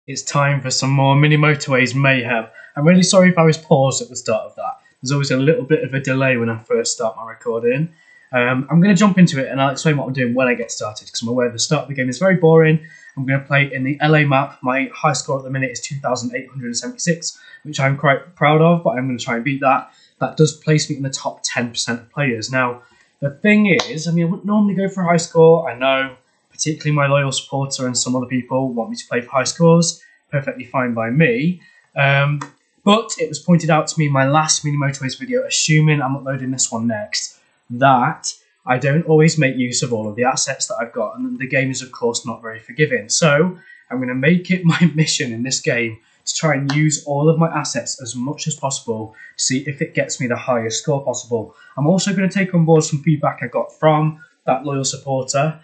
It's time for some more Mini Motorways mayhem. I'm really sorry if I was paused at the start of that. There's always a little bit of a delay when I first start my recording. I'm going to jump into it and I'll explain what I'm doing when I get started, because I'm aware the start of the game is very boring. I'm going to play in the LA map. My high score at the minute is 2,876, which I'm quite proud of, but I'm going to try and beat that. That does place me in the top 10% of players. Now, the thing is, I wouldn't normally go for a high score. I know, particularly my loyal supporter and some other people want me to play for high scores. Perfectly fine by me. But it was pointed out to me in my last Mini Motorways video, assuming I'm uploading this one next, that I don't always make use of all of the assets that I've got, and the game is of course not very forgiving. So I'm going to make it my mission in this game to try and use all of my assets as much as possible to see if it gets me the highest score possible. I'm also going to take on board some feedback I got from that loyal supporter,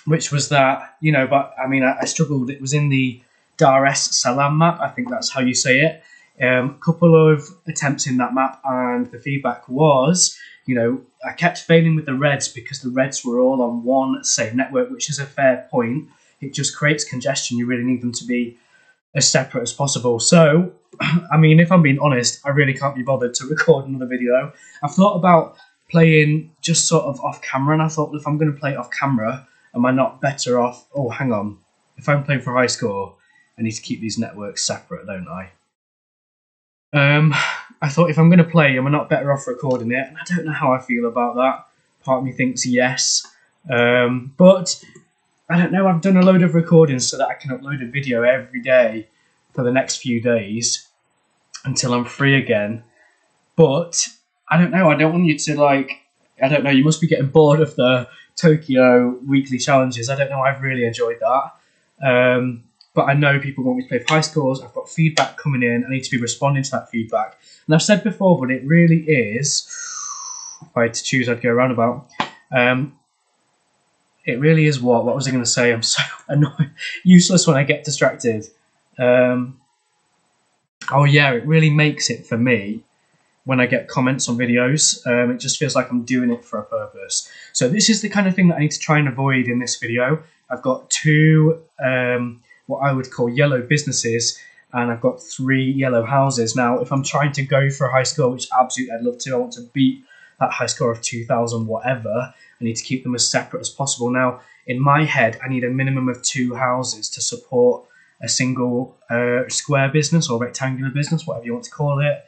which was that, but I struggled. It was in the Dar es Salaam map, I think that's how you say it. A couple of attempts in that map, and the feedback was, I kept failing with the reds because the reds were all on one same network, which is a fair point. It just creates congestion. You really need them to be as separate as possible. So, if I'm being honest, I really can't be bothered to record another video. I've thought about playing just sort of off camera, and I thought, if I'm going to play it off camera, am I not better off? Oh, hang on. If I'm playing for high score, I need to keep these networks separate, don't I? I thought, if I'm going to play, am I not better off recording it? And I don't know how I feel about that. Part of me thinks yes. But I don't know. I've done a load of recordings so that I can upload a video every day for the next few days until I'm free again. But I don't know. I don't want you to, I don't know. You must be getting bored of the Tokyo weekly challenges. I don't know. I've really enjoyed that. But I know people want me to play for high scores. I've got feedback coming in. I need to be responding to that feedback. And I've said before, but it really is, if I had to choose, I'd go roundabout. It really is what was I going to say? I'm so annoyed, useless when I get distracted. Oh yeah, it really makes it for me when I get comments on videos. It just feels like I'm doing it for a purpose. So this is the kind of thing that I need to try and avoid in this video. I've got two what I would call yellow businesses, and I've got 3 yellow houses. Now, if I'm trying to go for a high score, which absolutely I'd love to, I want to beat that high score of 2,000 whatever, I need to keep them as separate as possible. Now, in my head, I need a minimum of 2 houses to support a single square business or rectangular business, whatever you want to call it.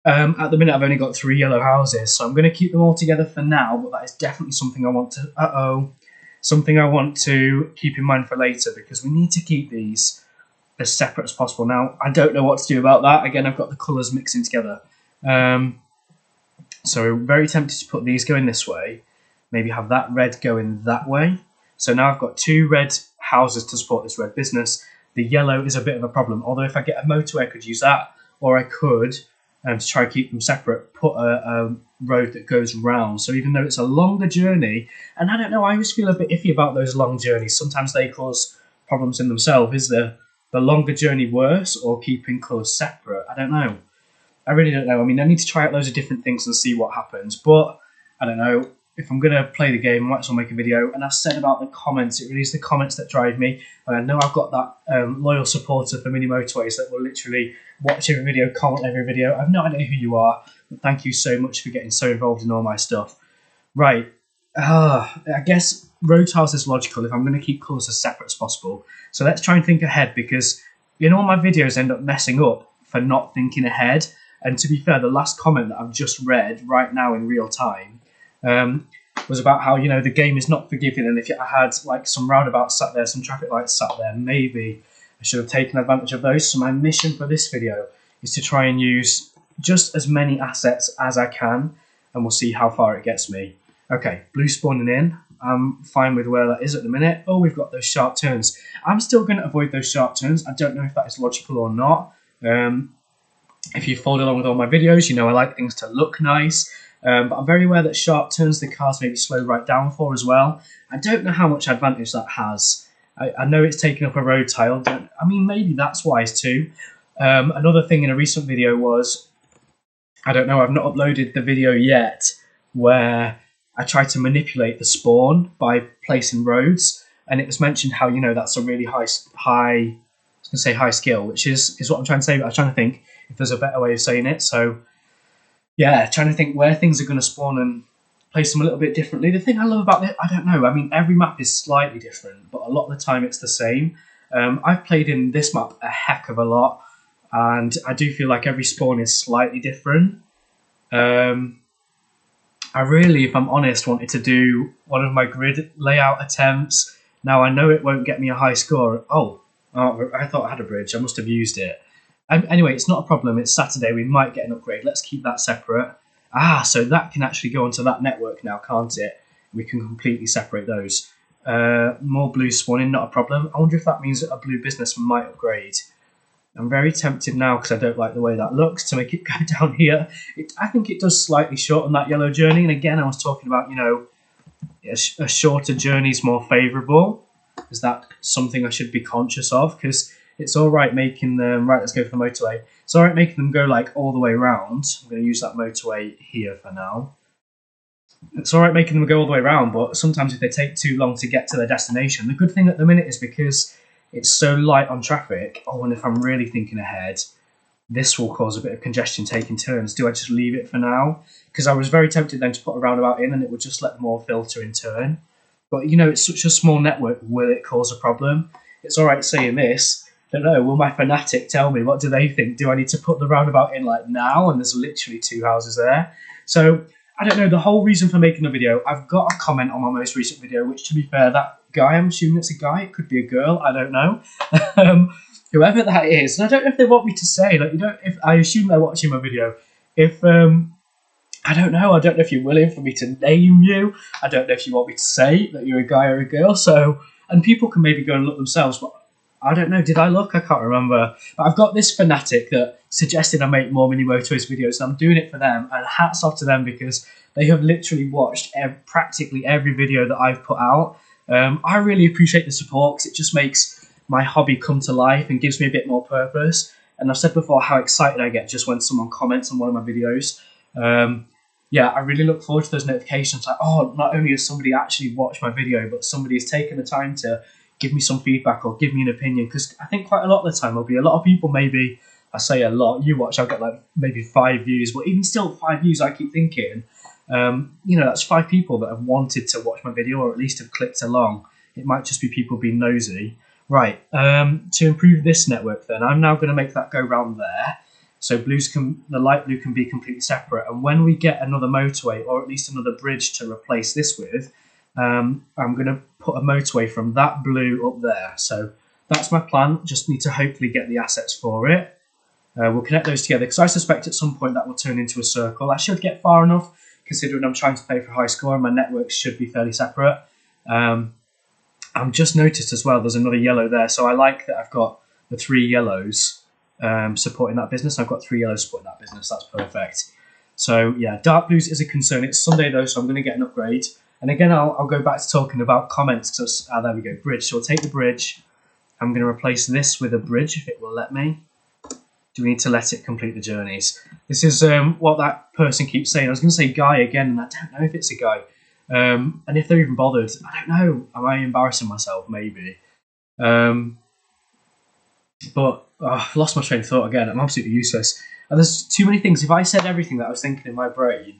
At the minute, I've only got 3 yellow houses, so I'm going to keep them all together for now, but that is definitely something I want to... something I want to keep in mind for later, because we need to keep these as separate as possible. Now, I don't know what to do about that. Again, I've got the colours mixing together. So very tempted to put these going this way, maybe have that red going that way. So now I've got 2 red houses to support this red business. The yellow is a bit of a problem, although if I get a motorway, I could use that, or I could, to try and keep them separate, put a road that goes round. So even though it's a longer journey, and I don't know, I always feel a bit iffy about those long journeys. Sometimes they cause problems in themselves. Is the longer journey worse, or keeping colours separate? I don't know. I really don't know. I need to try out loads of different things and see what happens. But I don't know. If I'm going to play the game, I might as well make a video. And I've said about the comments, it really is the comments that drive me. And I know I've got that loyal supporter for Mini Motorways that will literally watch every video, comment every video. I have no idea who you are, but thank you so much for getting so involved in all my stuff. Right. I guess road tiles is logical if I'm going to keep colours as separate as possible. So let's try and think ahead, because all my videos end up messing up for not thinking ahead. And to be fair, the last comment that I've just read right now in real time was about how, the game is not forgiving, and if I had some roundabouts sat there, some traffic lights sat there, maybe I should have taken advantage of those. So my mission for this video is to try and use just as many assets as I can, and we'll see how far it gets me. Okay, blue spawning in. I'm fine with where that is at the minute. Oh, we've got those sharp turns. I'm still going to avoid those sharp turns. I don't know if that is logical or not. If you followed along with all my videos, I like things to look nice. But I'm very aware that sharp turns, the cars maybe slow right down for as well. I don't know how much advantage that has. I know it's taking up a road tile. Maybe that's wise too. Another thing in a recent video was, I don't know, I've not uploaded the video yet, where I tried to manipulate the spawn by placing roads. and it was mentioned how, you know, that's a really high, I was going to say high skill, which is what I'm trying to say. But I was trying to think if there's a better way of saying it. So yeah, trying to think where things are going to spawn and place them a little bit differently. The thing I love about it, I don't know. I mean, every map is slightly different, but a lot of the time it's the same. I've played in this map a heck of a lot, and I do feel like every spawn is slightly different. I really, if I'm honest, wanted to do one of my grid layout attempts. Now, I know it won't get me a high score. Oh, I thought I had a bridge. I must have used it. Anyway, it's not a problem. It's Saturday. We might get an upgrade. Let's keep that separate. So that can actually go onto that network now, can't it? We can completely separate those. More blue spawning, not a problem. I wonder if that means that a blue business might upgrade. I'm very tempted now, because I don't like the way that looks, to make it go down here. I think it does slightly shorten that yellow journey. And again, I was talking about, you know, a shorter journey is more favourable. Is that something I should be conscious of? Because it's all right making them... Right, let's go for the motorway. It's all right making them go, like, all the way around. I'm going to use that motorway here for now. It's all right making them go all the way around, but sometimes if they take too long to get to their destination, the good thing at the minute is because it's so light on traffic. Oh, and if I'm really thinking ahead, this will cause a bit of congestion taking turns. Do I just leave it for now? Because I was very tempted then to put a roundabout in and it would just let them all filter in turn. But, you know, it's such a small network. Will it cause a problem? It's all right saying this. I don't know. Will my fanatic tell me? What do they think? Do I need to put the roundabout in like now? And there's literally 2 houses there. So I don't know. The whole reason for making the video, I've got a comment on my most recent video, which, to be fair, that guy, I'm assuming it's a guy, it could be a girl, I don't know. Whoever that is, and I don't know if they want me to say, like, you know, if I assume they're watching my video. If I don't know if you're willing for me to name you. I don't know if you want me to say that you're a guy or a girl. So, and people can maybe go and look themselves, but I don't know. Did I look? I can't remember. But I've got this fanatic that suggested I make more Mini Motorways videos, and I'm doing it for them. And hats off to them, because they have literally watched practically every video that I've put out. I really appreciate the support, because it just makes my hobby come to life and gives me a bit more purpose. And I've said before how excited I get just when someone comments on one of my videos. Yeah, I really look forward to those notifications. Like, oh, not only has somebody actually watched my video, but somebody has taken the time to give me some feedback or give me an opinion. Because I think quite a lot of the time there'll be a lot of people, maybe, I say a lot, you watch, I'll get like maybe 5 views, but even still 5 views, I keep thinking, you know, that's 5 people that have wanted to watch my video, or at least have clicked along. It might just be people being nosy. Right, to improve this network then, I'm now going to make that go round there. So the light blue can be completely separate. And when we get another motorway, or at least another bridge to replace this with, I'm going to put a motorway from that blue up there. So that's my plan. Just need to hopefully get the assets for it. We'll connect those together, because I suspect at some point that will turn into a circle. I should get far enough, considering I'm trying to play for high score and my networks should be fairly separate. I've just noticed as well there's another yellow there. So I like that I've got the 3 yellows supporting that business. I've got 3 yellows supporting that business. That's perfect. So yeah, dark blues is a concern. It's Sunday though, so I'm going to get an upgrade. And again, I'll go back to talking about comments. Because there we go, bridge. So we'll take the bridge. I'm going to replace this with a bridge if it will let me. Do we need to let it complete the journeys? This is what that person keeps saying. I was going to say guy again, and I don't know if it's a guy. And if they're even bothered, I don't know. Am I embarrassing myself? Maybe. But I've lost my train of thought again. I'm absolutely useless. And there's too many things. If I said everything that I was thinking in my brain,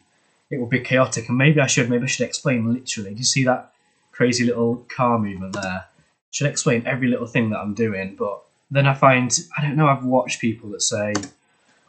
it would be chaotic. And maybe I should explain literally. Do you see that crazy little car movement there? I should explain every little thing that I'm doing. But then I find, I don't know, I've watched people that say,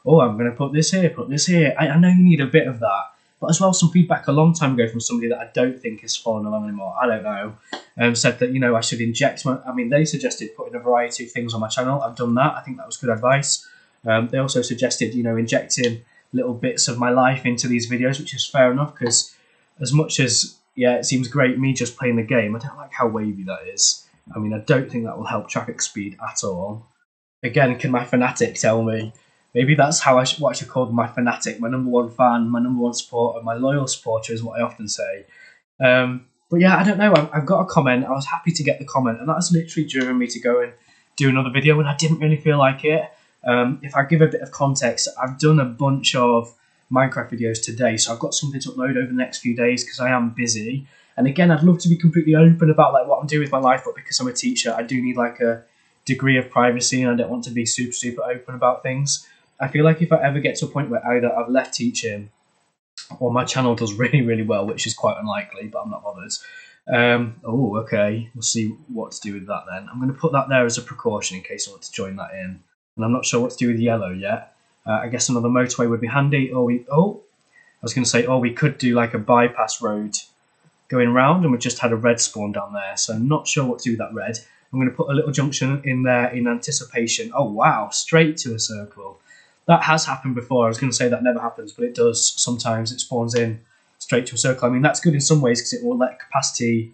oh, I'm going to put this here, put this here. I know you need a bit of that. But as well, some feedback a long time ago from somebody that I don't think is following along anymore, I don't know, said that, you know, I should inject they suggested putting a variety of things on my channel. I've done that. I think that was good advice. They also suggested, you know, injecting little bits of my life into these videos, which is fair enough, because as much as, yeah, it seems great me just playing the game, I don't like how wavy that is. I mean, I don't think that will help traffic speed at all. Again, can my fanatic tell me? Maybe that's how what I should call my fanatic, my #1 fan, my #1 supporter, my loyal supporter is what I often say. But yeah, I don't know. I've got a comment. I was happy to get the comment, and that's literally driven me to go and do another video when I didn't really feel like it. If I give a bit of context, I've done a bunch of Minecraft videos today, so I've got something to upload over the next few days because I am busy. And again, I'd love to be completely open about like what I'm doing with my life, but because I'm a teacher, I do need like a degree of privacy, and I don't want to be super open about things. I feel like if I ever get to a point where either I've left teaching or my channel does really well, which is quite unlikely, but I'm not bothered. Oh, okay. We'll see what to do with that then. I'm going to put that there as a precaution in case I want to join that in. And I'm not sure what to do with yellow yet. I guess another motorway would be handy. I was going to say, we could do like a bypass road going round, and we just had a red spawn down there. So I'm not sure what to do with that red. I'm going to put a little junction in there in anticipation. Oh, wow. Straight to a circle. That has happened before. I was going to say that never happens, but it does. Sometimes it spawns in straight to a circle. I mean, that's good in some ways because it will let capacity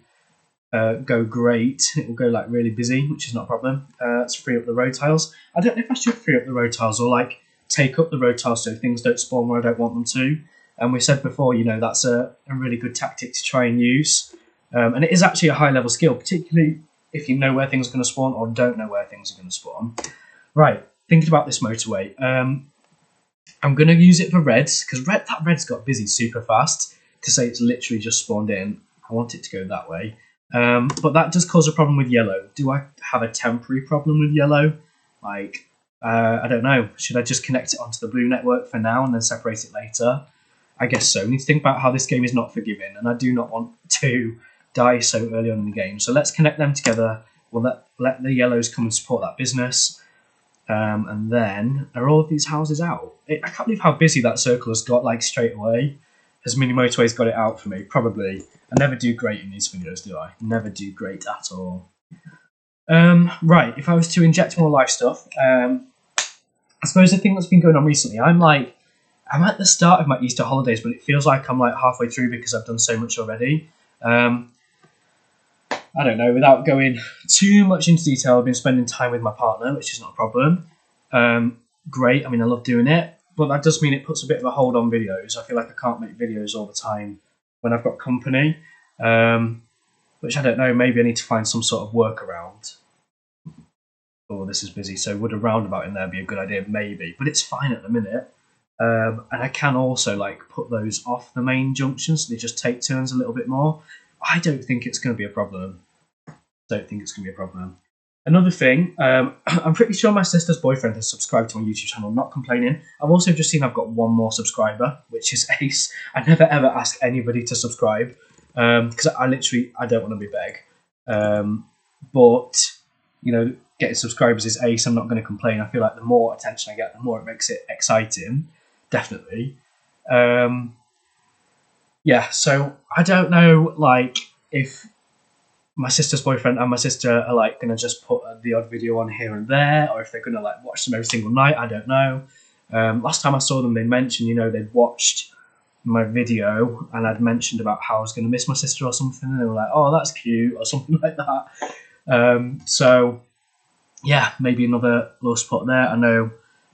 go great. It will go like really busy, which is not a problem. Let's free up the road tiles. I don't know if I should free up the road tiles or like take up the road tiles so things don't spawn where I don't want them to. And we said before, that's a really good tactic to try and use. And it is actually a high level skill, particularly if you know where things are going to spawn or don't know where things are going to spawn. Right. Thinking about this motorway, I'm going to use it for reds because that red's got busy super fast. To say it's literally just spawned in, I want it to go that way. But that does cause a problem with yellow. Do I have a temporary problem with yellow? Like, I don't know. Should I just connect it onto the blue network for now and then separate it later? I guess so. We need to think about how this game is not forgiving, and I do not want to die so early on in the game. So let's connect them together. We'll let the yellows come and support that business. And then, are all of these houses out? I can't believe how busy that circle has got, like, straight away. Has Mini Motorways got it out for me? Probably. I never do great in these videos, do I? Never do great at all. Right, if I was to inject more live stuff, I suppose the thing that's been going on recently, I'm at the start of my Easter holidays, but it feels like I'm like halfway through because I've done so much already. I don't know, without going too much into detail, I've been spending time with my partner, which is not a problem. Great, I mean, I love doing it, but that does mean it puts a bit of a hold on videos. I feel like I can't make videos all the time when I've got company, which I don't know, maybe I need to find some sort of workaround. Oh, this is busy, so would a roundabout in there be a good idea? Maybe, but it's fine at the minute. And I can also like put those off the main junction so they just take turns a little bit more. I don't think it's going to be a problem. Another thing, I'm pretty sure my sister's boyfriend has subscribed to my YouTube channel, not complaining. I've also just seen I've got one more subscriber, which is ace. I never ever ask anybody to subscribe because I don't want to be beg. But, getting subscribers is ace. I'm not going to complain. I feel like the more attention I get, the more it makes it exciting. Definitely. So I don't know, like, if my sister's boyfriend and my sister are like gonna just put the odd video on here and there, or if they're gonna like watch them every single night. I don't know. Last time I saw them, they mentioned they'd watched my video, and I'd mentioned about how I was gonna miss my sister or something, and they were like, "Oh, that's cute," or something like that. So yeah, maybe another little spot there. I know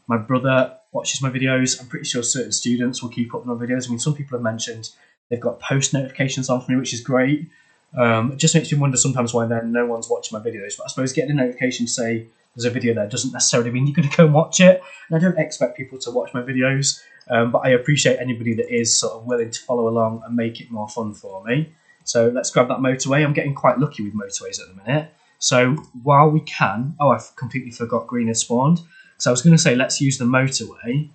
my brother watches my videos. I'm pretty sure certain students will keep up with my videos. I mean, some people have mentioned they've got post notifications on for me, which is great. It just makes me wonder sometimes why then no one's watching my videos. But I suppose getting a notification to say there's a video there doesn't necessarily mean you're going to go and watch it. And I don't expect people to watch my videos, but I appreciate anybody that is sort of willing to follow along and make it more fun for me. So let's grab that motorway. I'm getting quite lucky with motorways at the minute. So while we can... Oh, I've completely forgot green has spawned. So I was going to say let's use the motorway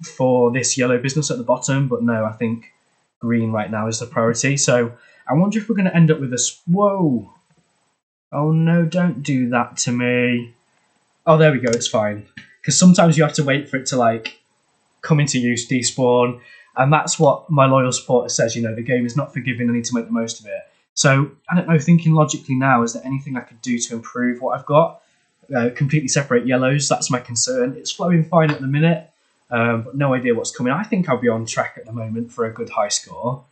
for this yellow business at the bottom, but no, I think green right now is the priority. So I wonder if we're going to end up with this. Whoa! Oh no, don't do that to me. Oh, there we go, it's fine. Because sometimes you have to wait for it to like come into use, despawn, and that's what my loyal supporter says. The game is not forgiving, I need to make the most of it. So, I don't know, thinking logically now, is there anything I could do to improve what I've got? Completely separate yellows, that's my concern. It's flowing fine at the minute, but no idea what's coming. I think I'll be on track at the moment for a good high score.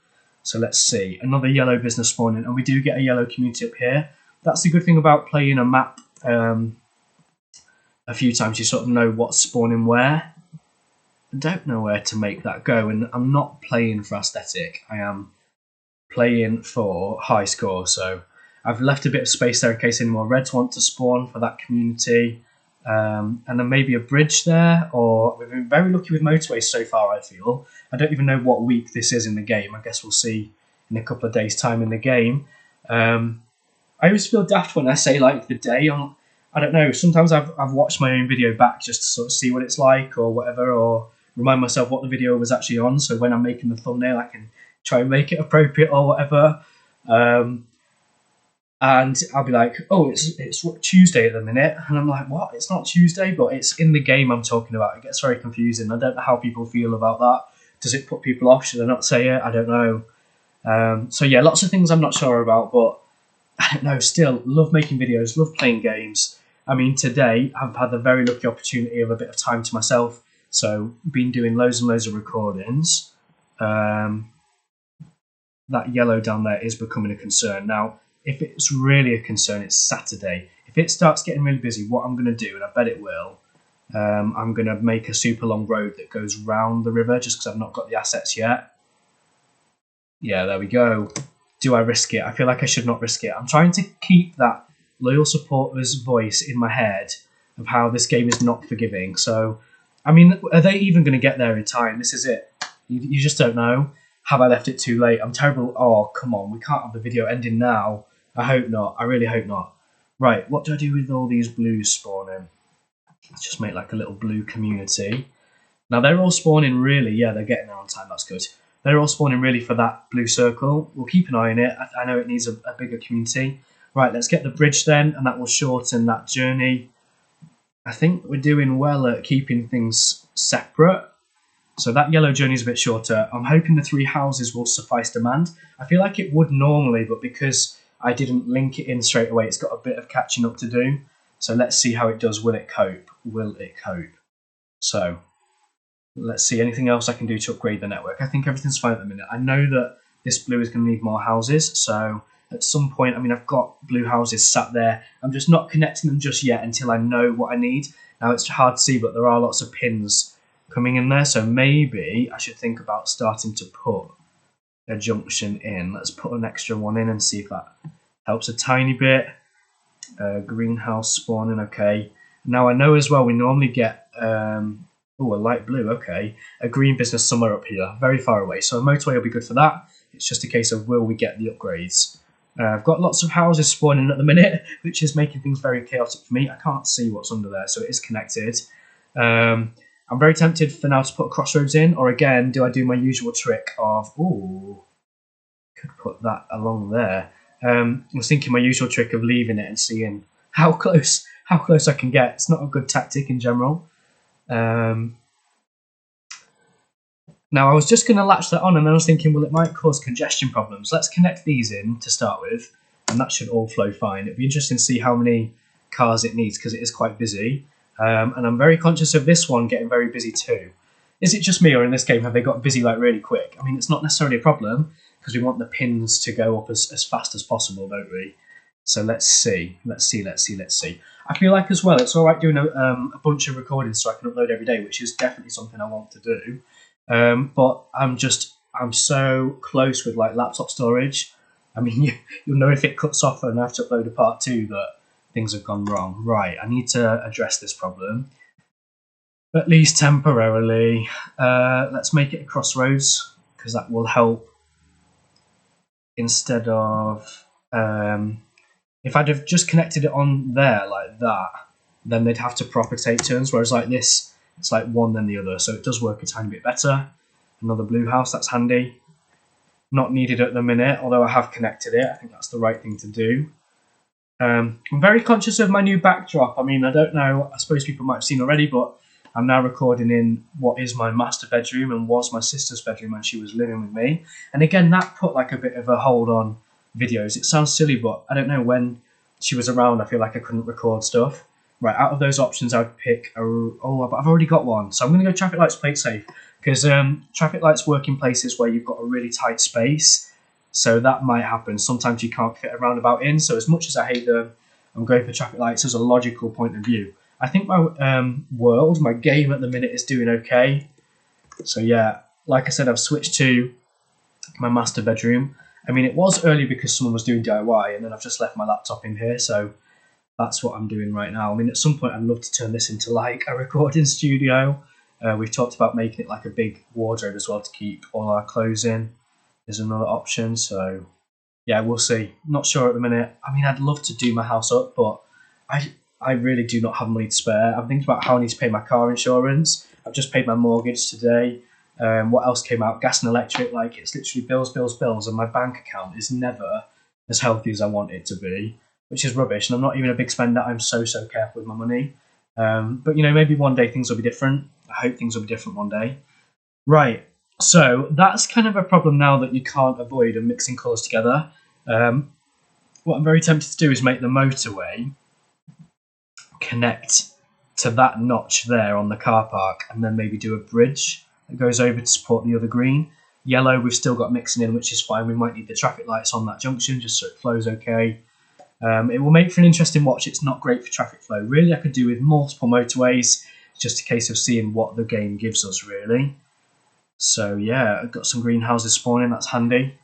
So let's see, another yellow business spawning, and we do get a yellow community up here. That's the good thing about playing a map a few times, you sort of know what's spawning where. I don't know where to make that go, and I'm not playing for aesthetic, I am playing for high score, so I've left a bit of space there in case any more reds want to spawn for that community. And then maybe a bridge there, or we've been very lucky with motorways so far, I feel. I don't even know what week this is in the game. I guess we'll see in a couple of days' time in the game. I always feel daft when I say like the day on. I don't know. Sometimes I've watched my own video back just to sort of see what it's like or whatever, or remind myself what the video was actually on. So when I'm making the thumbnail, I can try and make it appropriate or whatever. And I'll be like, oh, it's Tuesday at the minute, and I'm like, what? It's not Tuesday, but it's in the game I'm talking about. It gets very confusing. I don't know how people feel about that. Does it put people off? Should I not say it? I don't know. So yeah, lots of things I'm not sure about, but I don't know. Still, love making videos, love playing games. I mean, today I've had the very lucky opportunity of a bit of time to myself, so been doing loads and loads of recordings. That yellow down there is becoming a concern now. If it's really a concern, it's Saturday. If it starts getting really busy, what I'm going to do, and I bet it will, I'm going to make a super long road that goes round the river just because I've not got the assets yet. Yeah, there we go. Do I risk it? I feel like I should not risk it. I'm trying to keep that loyal supporter's voice in my head of how this game is not forgiving. So, I mean, are they even going to get there in time? This is it. You just don't know. Have I left it too late? I'm terrible. Oh, come on. We can't have the video ending now. I hope not. I really hope not. Right, what do I do with all these blues spawning? Let's just make like a little blue community. Now, they're all spawning really. Yeah, they're getting there on time. That's good. They're all spawning really for that blue circle. We'll keep an eye on it. I know it needs a bigger community. Right, let's get the bridge then, and that will shorten that journey. I think we're doing well at keeping things separate. So that yellow journey is a bit shorter. I'm hoping the 3 houses will suffice demand. I feel like it would normally, but because I didn't link it in straight away, it's got a bit of catching up to do. So let's see how it does. Will it cope? Will it cope? So let's see. Anything else I can do to upgrade the network? I think everything's fine at the minute. I know that this blue is going to need more houses. So at some point, I mean, I've got blue houses sat there. I'm just not connecting them just yet until I know what I need. Now, it's hard to see, but there are lots of pins coming in there. So maybe I should think about starting to put a junction in. Let's put an extra one in and see if that helps a tiny bit. Greenhouse spawning, okay. Now I know as well we normally get a light blue, okay. A green business somewhere up here, very far away. So a motorway will be good for that. It's just a case of will we get the upgrades. I've got lots of houses spawning at the minute, which is making things very chaotic for me. I can't see what's under there, so it is connected. I'm very tempted for now to put crossroads in, or again, do I do my usual trick of, could put that along there. I was thinking my usual trick of leaving it and seeing how close I can get. It's not a good tactic in general. Now, I was just going to latch that on, and then I was thinking, well, it might cause congestion problems. Let's connect these in to start with, and that should all flow fine. It'd be interesting to see how many cars it needs, because it is quite busy. And I'm very conscious of this one getting very busy too. Is it just me, or in this game have they got busy like really quick? I mean, it's not necessarily a problem, because we want the pins to go up as fast as possible, don't we? So let's see. I feel like as well, it's all right doing a bunch of recordings so I can upload every day, which is definitely something I want to do. But I'm so close with like laptop storage. I mean, you'll know if it cuts off and I have to upload a part 2 that things have gone wrong. Right, I need to address this problem, at least temporarily. Let's make it a crossroads, because that will help. Instead of, if I'd have just connected it on there like that, then they'd have to proper take turns, whereas like this, it's like one then the other, so it does work a tiny bit better. Another blue house, that's handy. Not needed at the minute, although I have connected it. I think that's the right thing to do. I'm very conscious of my new backdrop. I mean, I don't know, I suppose people might have seen already, but I'm now recording in what is my master bedroom and was my sister's bedroom when she was living with me. And again, that put like a bit of a hold on videos. It sounds silly, but I don't know, when she was around, I feel like I couldn't record stuff. Right, out of those options, I would pick but I've already got one. So I'm going to go traffic lights, plate safe, because traffic lights work in places where you've got a really tight space. So that might happen. Sometimes you can't fit a roundabout in. So as much as I hate them, I'm going for traffic lights as a logical point of view. I think my my game at the minute is doing okay. So yeah, like I said, I've switched to my master bedroom. I mean, it was early because someone was doing DIY, and then I've just left my laptop in here. So that's what I'm doing right now. I mean, at some point, I'd love to turn this into like a recording studio. We've talked about making it like a big wardrobe as well to keep all our clothes in. is another option. So yeah, we'll see. Not sure at the minute. I mean, I'd love to do my house up, but I really do not have money to spare. I'm thinking about how I need to pay my car insurance. I've just paid my mortgage today. What else came out? Gas and electric. Like, it's literally bills, bills, bills, and my bank account is never as healthy as I want it to be, which is rubbish. And I'm not even a big spender. I'm so careful with my money. But you know, maybe one day things will be different. I hope things will be different one day. Right. So that's kind of a problem now that you can't avoid of mixing colours together. What I'm very tempted to do is make the motorway connect to that notch there on the car park, and then maybe do a bridge that goes over to support the other green. Yellow we've still got mixing in, which is fine. We might need the traffic lights on that junction just so it flows okay. It will make for an interesting watch. It's not great for traffic flow. Really, I could do with multiple motorways. It's just a case of seeing what the game gives us, really. So yeah, I've got some greenhouses spawning. That's handy.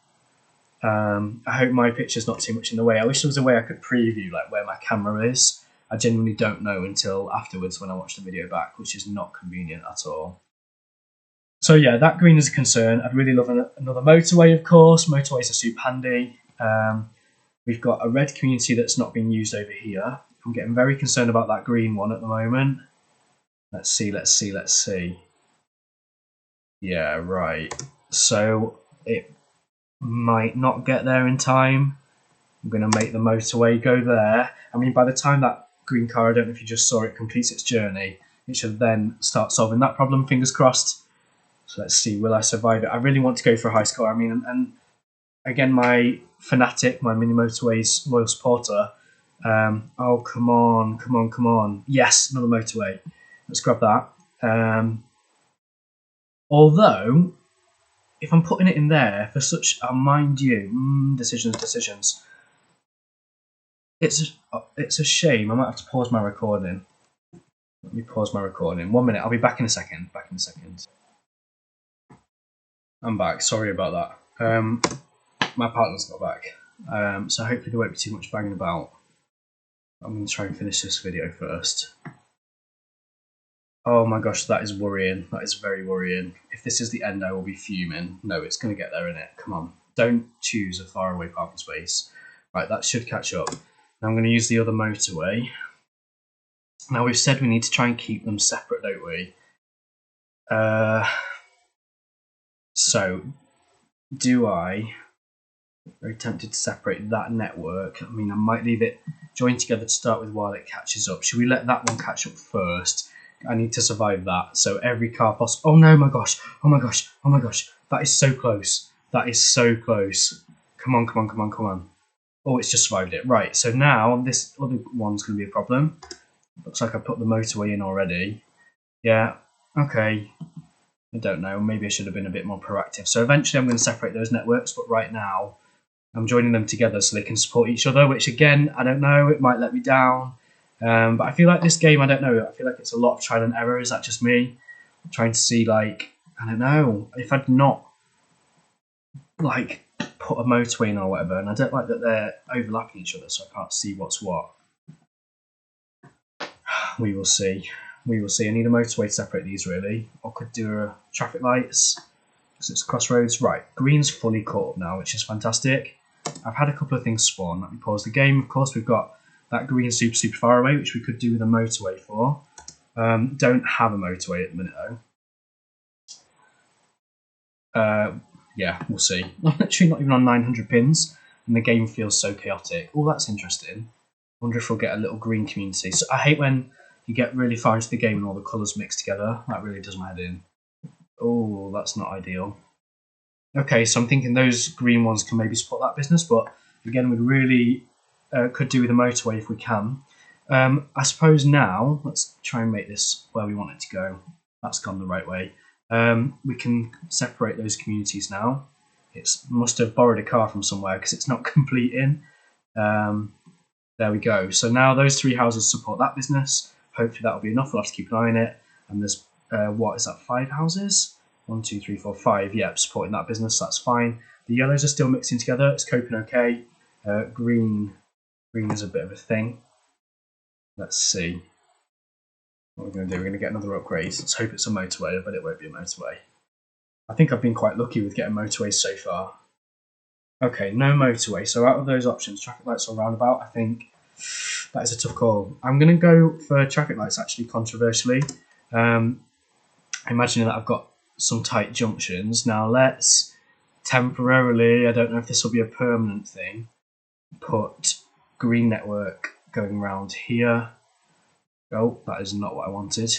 I hope my picture's not too much in the way. I wish there was a way I could preview like where my camera is. I genuinely don't know until afterwards when I watch the video back, which is not convenient at all. So yeah, that green is a concern. I'd really love another motorway, of course. Motorways are super handy. We've got a red community that's not being used over here. I'm getting very concerned about that green one at the moment. Let's see. Yeah, right. So it might not get there in time. I'm going to make the motorway go there. I mean, by the time that green car, I don't know if you just saw it, completes its journey, it should then start solving that problem, fingers crossed. So let's see, will I survive it? I really want to go for a high score. I mean, and again, my fanatic, my Mini Motorways loyal supporter. Oh, come on. Yes, another motorway. Let's grab that. Although, if I'm putting it in there for such, mind you, decisions. It's a shame. I might have to pause my recording. Let me pause my recording. 1 minute. I'll be back in a second. I'm back. Sorry about that. My partner's not back. So hopefully there won't be too much banging about. I'm going to try and finish this video first. Oh my gosh, that is worrying. That is very worrying. If this is the end, I will be fuming. No, it's going to get there, innit? Come on. Don't choose a faraway parking space. Right, that should catch up. Now I'm going to use the other motorway. Now we've said we need to try and keep them separate, don't we? So, do I... Very tempted to separate that network. I mean, I might leave it joined together to start with while it catches up. Should we let that one catch up first? I need to survive that. So every car possible. Oh no, my gosh. Oh my gosh. That is so close. Come on. Oh, it's just survived it. Right, so now this other one's going to be a problem. Looks like I put the motorway in already. Yeah, okay. I don't know. Maybe I should have been a bit more proactive. So eventually I'm going to separate those networks, but right now I'm joining them together so they can support each other, which again, I don't know. It might let me down. But I feel like this game, I don't know. I feel like it's a lot of trial and error. Is that just me? I'm trying to see, like, I don't know. If I'd not, like, put a motorway in or whatever, and I don't like that they're overlapping each other, so I can't see what's what. We will see. I need a motorway to separate these, really. Or could do traffic lights, because it's crossroads. Right, green's fully caught up now, which is fantastic. I've had a couple of things spawn. Let me pause the game. Of course, we've got that green super far away, which we could do with a motorway for. Don't have a motorway at the minute, though. Yeah, we'll see. I'm literally not even on 900 pins, and the game feels so chaotic. Oh, that's interesting. I wonder if we'll get a little green community. So I hate when you get really far into the game and all the colours mix together. That really does my head in. Oh, that's not ideal. Okay, so I'm thinking those green ones can maybe support that business, but again, we really could do with a motorway if we can. I suppose now, let's try and make this where we want it to go. That's gone the right way. We can separate those communities now. It must have borrowed a car from somewhere because it's not completing. There we go. So now those three houses support that business. Hopefully that'll be enough. We'll have to keep an eye on it. And there's, what is that, 5 houses? 1, 2, 3, 4, 5. Yep, supporting that business. That's fine. The yellows are still mixing together. It's coping okay. Green is a bit of a thing. Let's see. What we're going to do, we're going to get another upgrade. Let's hope it's a motorway, but it won't be a motorway. I think I've been quite lucky with getting motorways so far. Okay, no motorway. So out of those options, traffic lights or roundabout, I think that is a tough call. I'm going to go for traffic lights, actually, controversially. Imagining that I've got some tight junctions. Now let's temporarily, I don't know if this will be a permanent thing, put green network going around here. Oh, that is not what I wanted.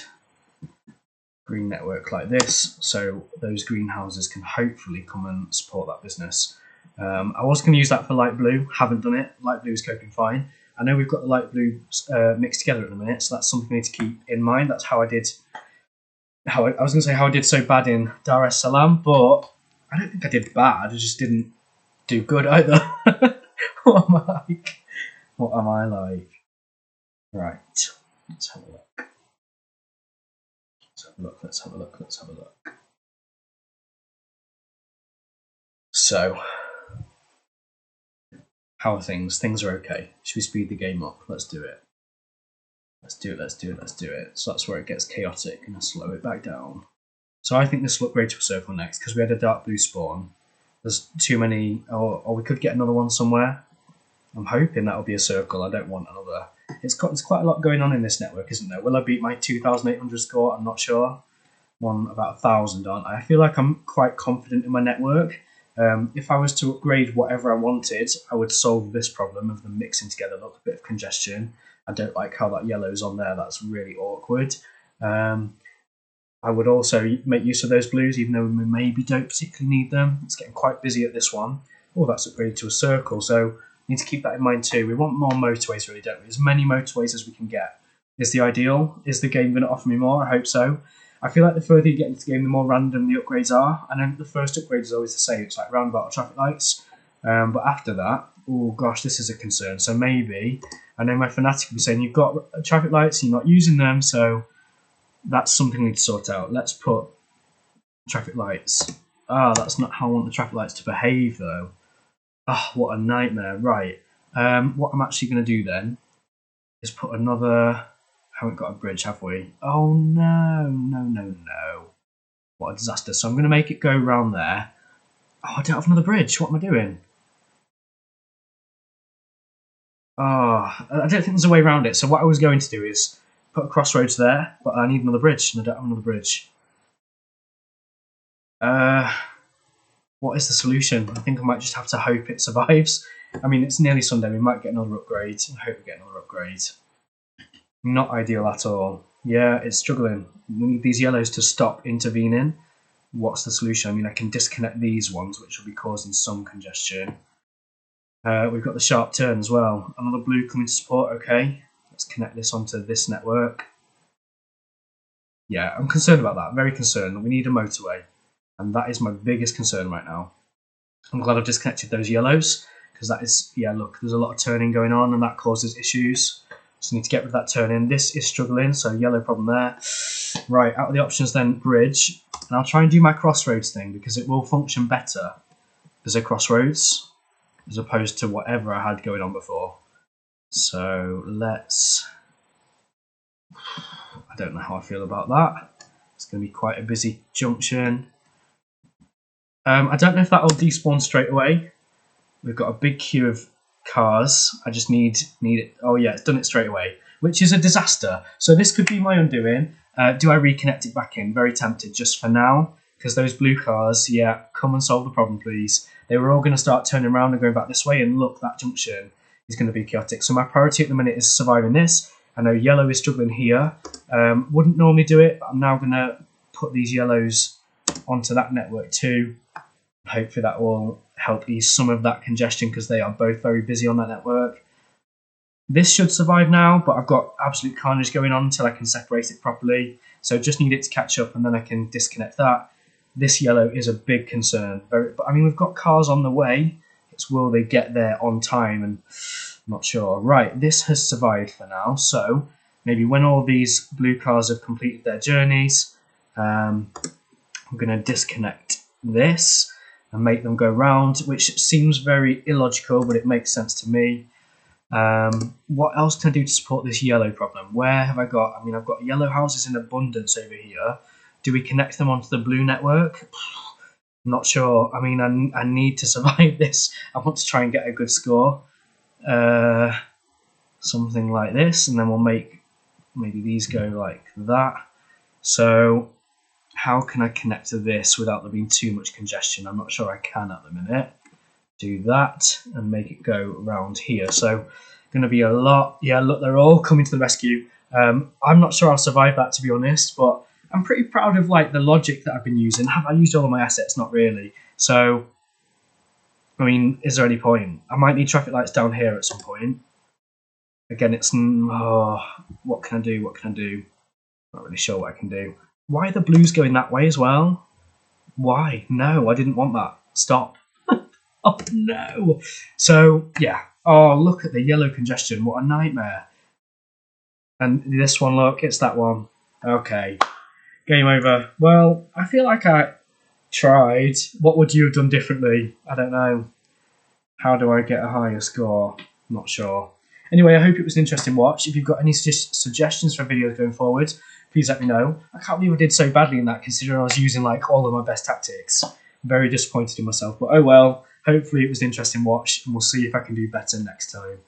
Green network like this, so those greenhouses can hopefully come and support that business. I was going to use that for light blue, haven't done it. Light blue is coping fine. I know we've got the light blue mixed together at the minute, so that's something we need to keep in mind. That's how I did. I was going to say how I did so bad in Dar es Salaam, but I don't think I did bad. I just didn't do good either. What am I like? What am I like? Right, let's have a look. Let's have a look. So, how are things? Things are okay. Should we speed the game up? Let's do it. Let's do it. So that's where it gets chaotic, and slow it back down. So I think this will upgrade to a circle next, because we had a dark blue spawn. There's too many, or we could get another one somewhere. I'm hoping that'll be a circle. I don't want another. There's quite a lot going on in this network, isn't there? Will I beat my 2,800 score? I'm not sure. One about 1,000, aren't I? I feel like I'm quite confident in my network. If I was to upgrade whatever I wanted, I would solve this problem of them mixing together. Look, a bit of congestion. I don't like how that yellow's on there. That's really awkward. I would also make use of those blues, even though we maybe don't particularly need them. It's getting quite busy at this one. Oh, that's upgraded to a circle, so we need to keep that in mind too. We want more motorways, really, don't we? As many motorways as we can get is the ideal. Is the game going to offer me more? I hope so. I feel like the further you get into the game, the more random the upgrades are. And then the first upgrade is always the same. It's like roundabout or traffic lights. But after that, oh gosh, this is a concern. So maybe, I know my fanatic will be saying, you've got traffic lights and you're not using them, so that's something we need to sort out. Let's put traffic lights. That's not how I want the traffic lights to behave, though. What a nightmare. Right. What I'm actually going to do then is put another... Haven't got a bridge, have we? Oh, no. What a disaster. So I'm going to make it go round there. Oh, I don't have another bridge. What am I doing? I don't think there's a way around it. So what I was going to do is put a crossroads there, but I need another bridge, and I don't have another bridge. What is the solution? I think I might just have to hope it survives. I mean, it's nearly Sunday. We might get another upgrade. I hope we get another upgrade. Not ideal at all. Yeah, it's struggling. We need these yellows to stop intervening. What's the solution? I mean, I can disconnect these ones, which will be causing some congestion. We've got the sharp turn as well. Another blue coming to support. Okay, let's connect this onto this network. Yeah, I'm concerned about that. Very concerned. We need a motorway. And that is my biggest concern right now. I'm glad I've disconnected those yellows, because that is, yeah, look, there's a lot of turning going on, and that causes issues. So I need to get rid of that turning. This is struggling, so yellow problem there. Right, out of the options then, bridge. And I'll try and do my crossroads thing, because it will function better as a crossroads, as opposed to whatever I had going on before. So let's... I don't know how I feel about that. It's going to be quite a busy junction. I don't know if that'll despawn straight away. We've got a big queue of cars. I just need it. Oh yeah, it's done it straight away, which is a disaster. So this could be my undoing. Do I reconnect it back in? Very tempted just for now, because those blue cars, yeah, come and solve the problem, please. They were all going to start turning around and going back this way, and look, that junction is going to be chaotic. So my priority at the minute is surviving this. I know yellow is struggling here. Wouldn't normally do it, but I'm now going to put these yellows onto that network too. Hopefully that will help ease some of that congestion, because they are both very busy on that network. This should survive now, but I've got absolute carnage going on until I can separate it properly. So just need it to catch up, and then I can disconnect that. This yellow is a big concern. But I mean, we've got cars on the way. It's will they get there on time, and I'm not sure. Right, this has survived for now. So maybe when all these blue cars have completed their journeys, I'm going to disconnect this and make them go round, which seems very illogical, but it makes sense to me. What else can I do to support this yellow problem? Where have I got? I mean, I've got yellow houses in abundance over here. Do we connect them onto the blue network? Not sure. I mean, I need to survive this. I want to try and get a good score. Something like this, and then we'll make maybe these go like that. So how can I connect to this without there being too much congestion? I'm not sure I can at the minute. Do that and make it go around here. So going to be a lot. Yeah, look, they're all coming to the rescue. I'm not sure I'll survive that, to be honest, but I'm pretty proud of like the logic that I've been using. Have I used all of my assets? Not really. So, I mean, is there any point? I might need traffic lights down here at some point. Again, it's what can I do? What can I do? Not really sure what I can do. Why are the blues going that way as well? Why? No, I didn't want that. Stop. Oh no. So yeah. Oh, look at the yellow congestion. What a nightmare. And this one, look, it's that one. Okay. Game over. Well, I feel like I tried. What would you have done differently? I don't know. How do I get a higher score? Not sure. Anyway, I hope it was an interesting watch. If you've got any suggestions for videos going forward, please let me know. I can't believe I did so badly in that, considering I was using like all of my best tactics. I'm very disappointed in myself, but oh well. Hopefully it was an interesting watch, and we'll see if I can do better next time.